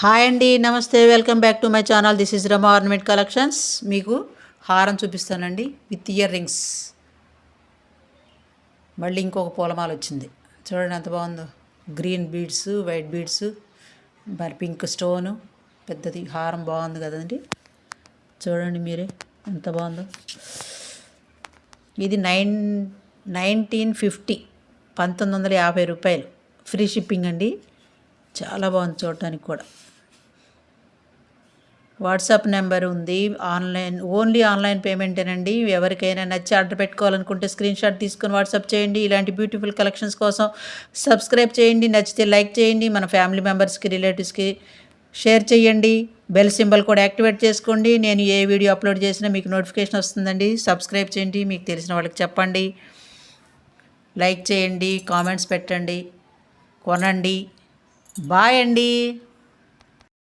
Hi అండి, నమస్తే, welcome back to my channel. This is Rama ornament collections. మీకు హారం చూపిస్తానండి విత్ ఇయర్ రింగ్స్. మళ్ళీ ఇంకొక పూలమాల వచ్చింది, చూడండి ఎంత బాగుందో. గ్రీన్ బీడ్స్, వైట్ బీడ్స్, మరి పింక్ స్టోను, పెద్దది హారం బాగుంది కదండి. చూడండి మీరే ఎంత బాగుందో. ఇది 1950 1950 రూపాయలు, ఫ్రీ షిప్పింగ్ అండి. చాలా బాగుంది చూడటానికి కూడా. వాట్సాప్ నెంబర్ ఉంది. ఓన్లీ ఆన్లైన్ పేమెంటేనండి. ఎవరికైనా నచ్చి ఆర్డర్ పెట్టుకోవాలనుకుంటే స్క్రీన్ షాట్ తీసుకొని వాట్సాప్ చేయండి. ఇలాంటి బ్యూటిఫుల్ కలెక్షన్స్ కోసం సబ్స్క్రైబ్ చేయండి. నచ్చితే లైక్ చేయండి. మన ఫ్యామిలీ మెంబర్స్కి, రిలేటివ్స్కి షేర్ చేయండి. బెల్ సింబల్ కూడా యాక్టివేట్ చేసుకోండి. నేను ఏ వీడియో అప్లోడ్ చేసినా మీకు నోటిఫికేషన్ వస్తుందండి. సబ్స్క్రైబ్ చేయండి, మీకు తెలిసిన వాళ్ళకి చెప్పండి, లైక్ చేయండి, కామెంట్స్ పెట్టండి, కొనండి. బాయ్ అండి.